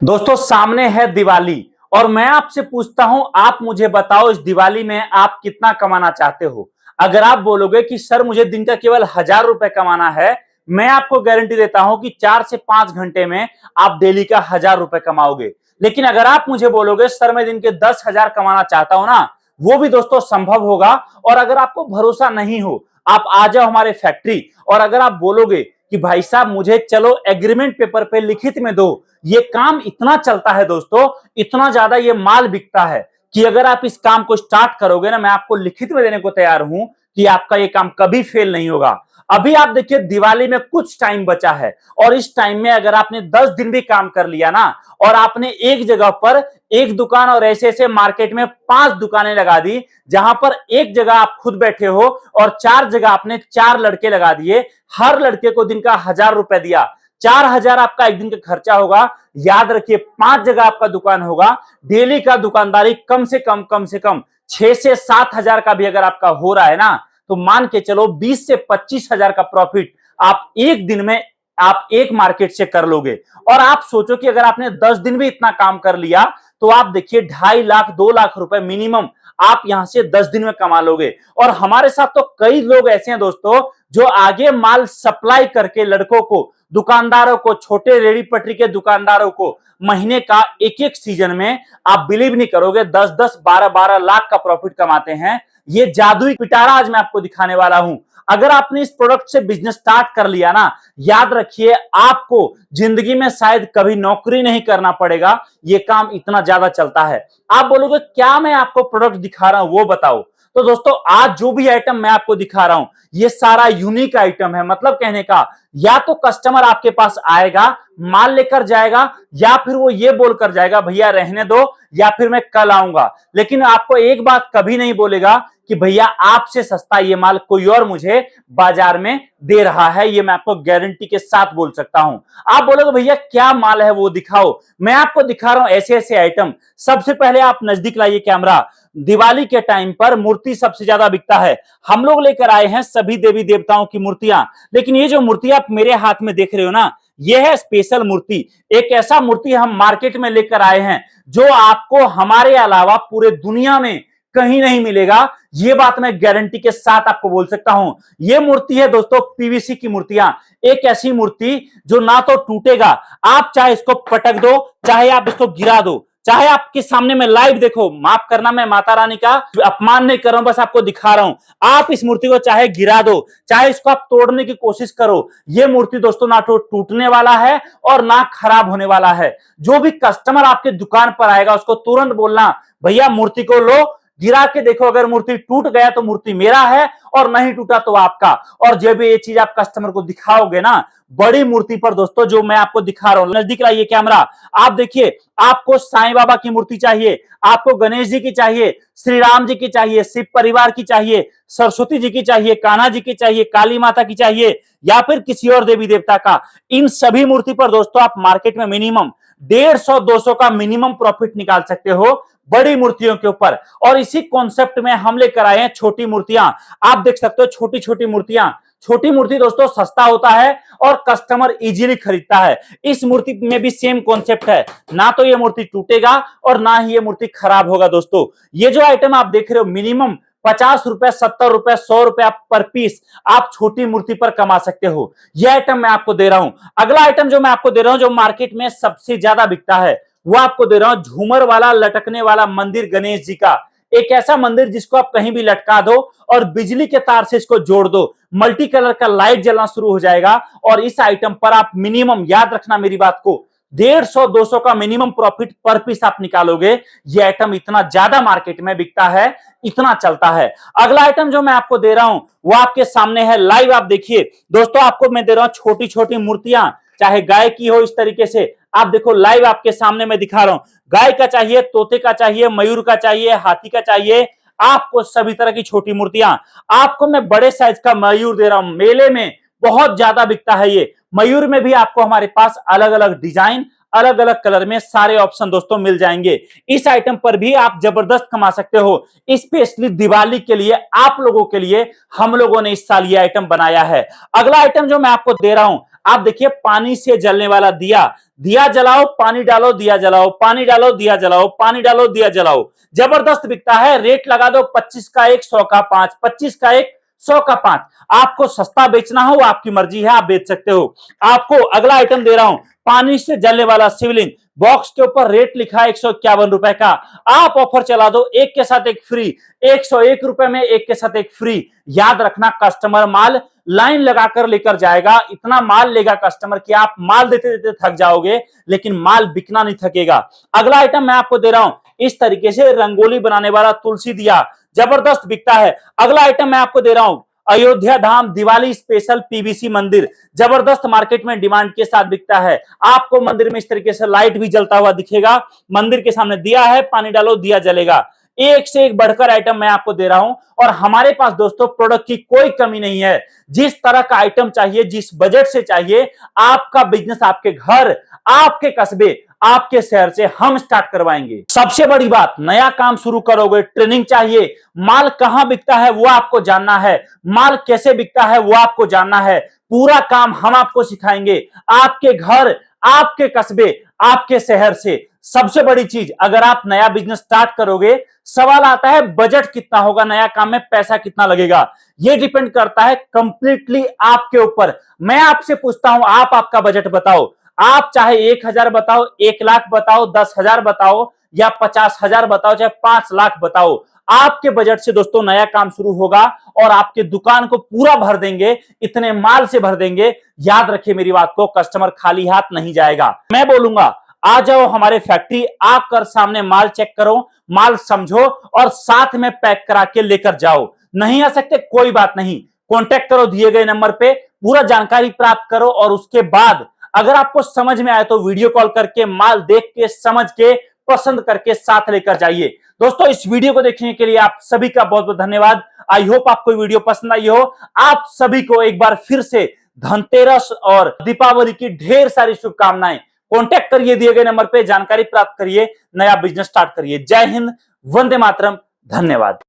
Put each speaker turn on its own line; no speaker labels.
दोस्तों सामने है दिवाली और मैं आपसे पूछता हूं, आप मुझे बताओ इस दिवाली में आप कितना कमाना चाहते हो। अगर आप बोलोगे कि सर मुझे दिन का केवल 1,000 रुपए कमाना है, मैं आपको गारंटी देता हूं कि 4 से 5 घंटे में आप डेली का 1,000 रुपए कमाओगे। लेकिन अगर आप मुझे बोलोगे सर मैं दिन के 10,000 कमाना चाहता हूं ना, वो भी दोस्तों संभव होगा। और अगर आपको भरोसा नहीं हो, आप आ जाओ हमारे फैक्ट्री और अगर आप बोलोगे कि भाई साहब मुझे चलो एग्रीमेंट पेपर पे लिखित में दो, ये काम इतना चलता है दोस्तों, इतना ज्यादा ये माल बिकता है कि अगर आप इस काम को स्टार्ट करोगे ना, मैं आपको लिखित में देने को तैयार हूं कि आपका ये काम कभी फेल नहीं होगा। अभी आप देखिए दिवाली में कुछ टाइम बचा है और इस टाइम में अगर आपने 10 दिन भी काम कर लिया ना और आपने एक जगह पर एक दुकान और ऐसे ऐसे मार्केट में 5 दुकानें लगा दी, जहां पर एक जगह आप खुद बैठे हो और 4 जगह आपने 4 लड़के लगा दिए, हर लड़के को दिन का 1,000 रुपए दिया, 4,000 आपका एक दिन का खर्चा होगा। याद रखिए 5 जगह आपका दुकान होगा, डेली का दुकानदारी कम से कम 6 से 7 हजार का भी अगर आपका हो रहा है ना, तो मान के चलो 20 से 25 हजार का प्रॉफिट आप एक दिन में आप एक मार्केट से कर लोगे। और आप सोचो कि अगर आपने 10 दिन भी इतना काम कर लिया तो आप देखिए 2.5 लाख 2 लाख रुपए मिनिमम आप यहां से 10 दिन में कमा लोगे। और हमारे साथ तो कई लोग ऐसे हैं दोस्तों जो आगे माल सप्लाई करके लड़कों को, दुकानदारों को, छोटे रेडी पटरी के दुकानदारों को महीने का एक एक सीजन में आप बिलीव नहीं करोगे 10-10 12-12 लाख का प्रॉफिट कमाते हैं। ये जादुई पिटारा आज मैं आपको दिखाने वाला हूं। अगर आपने इस प्रोडक्ट से बिजनेस स्टार्ट कर लिया ना, याद रखिए आपको जिंदगी में शायद कभी नौकरी नहीं करना पड़ेगा, ये काम इतना ज्यादा चलता है। आप बोलोगे क्या मैं आपको प्रोडक्ट दिखा रहा हूं वो बताओ। तो दोस्तों आज जो भी आइटम मैं आपको दिखा रहा हूं ये सारा यूनिक आइटम है। मतलब कहने का या तो कस्टमर आपके पास आएगा, माल लेकर जाएगा, या फिर वो ये बोलकर जाएगा भैया रहने दो या फिर मैं कल आऊंगा। लेकिन आपको एक बात कभी नहीं बोलेगा कि भैया आपसे सस्ता ये माल कोई और मुझे बाजार में दे रहा है। ये मैं आपको गारंटी के साथ बोल सकता हूं। आप बोलोगे भैया क्या माल है वो दिखाओ, मैं आपको दिखा रहा हूं ऐसे ऐसे आइटम। सबसे पहले आप नजदीक लाइए कैमरा। दिवाली के टाइम पर मूर्ति सबसे ज्यादा बिकता है। हम लोग लेकर आए हैं सभी देवी देवताओं की मूर्तियां, लेकिन ये जो मूर्ति आप मेरे हाथ में देख रहे हो ना, ये है स्पेशल मूर्ति। एक ऐसा मूर्ति हम मार्केट में लेकर आए हैं जो आपको हमारे अलावा पूरे दुनिया में कहीं नहीं मिलेगा। ये बात मैं गारंटी के साथ आपको बोल सकता हूं। ये मूर्ति है दोस्तों पीवीसी की मूर्तियां, एक ऐसी मूर्ति जो ना तो टूटेगा, आप चाहे इसको पटक दो, चाहे आप इसको गिरा दो, चाहे आपके सामने में लाइव देखो, माफ करना मैं माता रानी का अपमान नहीं कर रहा हूं, बस आपको दिखा रहा हूं। आप इस मूर्ति को चाहे गिरा दो, चाहे इसको आप तोड़ने की कोशिश करो, ये मूर्ति दोस्तों ना तो टूटने वाला है और ना खराब होने वाला है। जो भी कस्टमर आपके दुकान पर आएगा उसको तुरंत बोलना भैया मूर्ति को लो, गिरा के देखो, अगर मूर्ति टूट गया तो मूर्ति मेरा है और नहीं टूटा तो आपका। और जब ये चीज आप कस्टमर को दिखाओगे ना, बड़ी मूर्ति पर दोस्तों जो मैं आपको दिखा रहा हूं, नजदीक लाइए कैमरा, आप देखिए। आपको साईं बाबा की मूर्ति चाहिए, आपको गणेश जी की चाहिए, श्री राम जी की चाहिए, शिव परिवार की चाहिए, सरस्वती जी की चाहिए, कान्हा जी की चाहिए, काली माता की चाहिए, या फिर किसी और देवी देवता का, इन सभी मूर्ति पर दोस्तों आप मार्केट में मिनिमम 150-200 का मिनिमम प्रॉफिट निकाल सकते हो बड़ी मूर्तियों के ऊपर। और इसी कॉन्सेप्ट में हम लेकर आए हैं छोटी मूर्तियां। आप देख सकते हो छोटी छोटी मूर्तियां। छोटी मूर्ति दोस्तों सस्ता होता है और कस्टमर इजीली खरीदता है। इस मूर्ति में भी सेम कॉन्सेप्ट है, ना तो ये मूर्ति टूटेगा और ना ही ये मूर्ति खराब होगा। दोस्तों ये जो आइटम आप देख रहे हो मिनिमम 50 रुपए, 70 रुपए, 100 रुपए पर पीस आप छोटी मूर्ति पर कमा सकते हो। यह आइटम मैं आपको दे रहा हूं। अगला आइटम जो मैं आपको दे रहा हूं जो मार्केट में सबसे ज्यादा बिकता है, वो आपको दे रहा हूं झूमर वाला लटकने वाला मंदिर गणेश जी का। एक ऐसा मंदिर जिसको आप कहीं भी लटका दो और बिजली के तार से इसको जोड़ दो, मल्टी कलर का लाइट जलना शुरू हो जाएगा। और इस आइटम पर आप मिनिमम, याद रखना मेरी बात को, 150-200 का मिनिमम प्रॉफिट पर पीस आप निकालोगे। ये आइटम इतना ज्यादा मार्केट में बिकता है, इतना चलता है। अगला आइटम जो मैं आपको दे रहा हूं वो आपके सामने है, लाइव आप देखिए। दोस्तों आपको मैं दे रहा हूं छोटी छोटी मूर्तियां, चाहे गाय की हो, इस तरीके से आप देखो, लाइव आपके सामने मैं दिखा रहा हूं। गाय का चाहिए, तोते का चाहिए, मयूर का चाहिए, हाथी का चाहिए, आपको सभी तरह की छोटी मूर्तियां। आपको मैं बड़े साइज का मयूर दे रहा हूं, मेले में बहुत ज्यादा बिकता है ये मयूर में भी। आपको हमारे पास अलग अलग डिजाइन, अलग अलग कलर में सारे ऑप्शन दोस्तों मिल जाएंगे। इस आइटम पर भी आप जबरदस्त कमा सकते हो। स्पेशली दिवाली के लिए, आप लोगों के लिए हम लोगों ने इस साल ये आइटम बनाया है। अगला आइटम जो मैं आपको दे रहा हूं, आप देखिए पानी से जलने वाला दिया, दिया जलाओ पानी डालो, दिया जलाओ पानी डालो, दिया जलाओ पानी डालो, दिया जलाओ। जबरदस्त बिकता है। रेट लगा दो 25 का एक, 100 का 5, 25 का एक, 100 का 5। आपको सस्ता बेचना हो आपकी मर्जी है, आप बेच सकते हो। आपको अगला आइटम दे रहा हूं, पानी से जलने वाला शिवलिंग। बॉक्स के ऊपर रेट लिखा है 151 रुपए का। आप ऑफर चला दो, एक के साथ एक फ्री, 101 रुपए में एक के साथ एक फ्री। याद रखना, कस्टमर माल लाइन लगाकर लेकर जाएगा। इतना माल लेगा कस्टमर कि आप माल देते देते थक जाओगे, लेकिन माल बिकना नहीं थकेगा। अगला आइटम मैं आपको दे रहा हूं, इस तरीके से रंगोली बनाने वाला तुलसी दिया, जबरदस्त बिकता है। अगला आइटम मैं आपको दे रहा हूं, अयोध्या धाम दिवाली स्पेशल पीवीसी मंदिर, जबरदस्त मार्केट में डिमांड के साथ बिकता है। आपको मंदिर में इस तरीके से लाइट भी जलता हुआ दिखेगा। मंदिर के सामने दिया है, पानी डालो दिया जलेगा। एक से एक बढ़कर आइटम मैं आपको दे रहा हूं, और हमारे पास दोस्तों प्रोडक्ट की कोई कमी नहीं है। जिस तरह का आइटम चाहिए, जिस बजट से चाहिए, आपका बिजनेस आपके घर, आपके कस्बे, आपके शहर से हम स्टार्ट करवाएंगे। सबसे बड़ी बात, नया काम शुरू करोगे, ट्रेनिंग चाहिए, माल कहां बिकता है वो आपको जानना है, माल कैसे बिकता है वो आपको जानना है, पूरा काम हम आपको सिखाएंगे, आपके घर, आपके कस्बे, आपके शहर से। सबसे बड़ी चीज, अगर आप नया बिजनेस स्टार्ट करोगे, सवाल आता है बजट कितना होगा, नया काम में पैसा कितना लगेगा। यह डिपेंड करता है कंप्लीटली आपके ऊपर। मैं आपसे पूछता हूं, आप आपका बजट बताओ। आप चाहे 1,000 बताओ, 1,00,000 बताओ, 10,000 बताओ, या 50,000 बताओ, चाहे 5,00,000 बताओ। आपके बजट से दोस्तों नया काम शुरू होगा, और आपके दुकान को पूरा भर देंगे, इतने माल से भर देंगे। याद रखिए मेरी बात को, कस्टमर खाली हाथ नहीं जाएगा। मैं बोलूंगा आ जाओ हमारे फैक्ट्री, आकर सामने माल चेक करो, माल समझो, और साथ में पैक करा के लेकर जाओ। नहीं आ सकते कोई बात नहीं, कॉन्टेक्ट करो दिए गए नंबर पे, पूरा जानकारी प्राप्त करो, और उसके बाद अगर आपको समझ में आए तो वीडियो कॉल करके माल देख के, समझ के, पसंद करके साथ लेकर जाइए। दोस्तों इस वीडियो को देखने के लिए आप सभी का बहुत बहुत धन्यवाद। आई होप आपको वीडियो पसंद आई हो। आप सभी को एक बार फिर से धनतेरस और दीपावली की ढेर सारी शुभकामनाएं। कॉन्टैक्ट करिए दिए गए नंबर पे, जानकारी प्राप्त करिए, नया बिजनेस स्टार्ट करिए। जय हिंद, वंदे मातरम, धन्यवाद।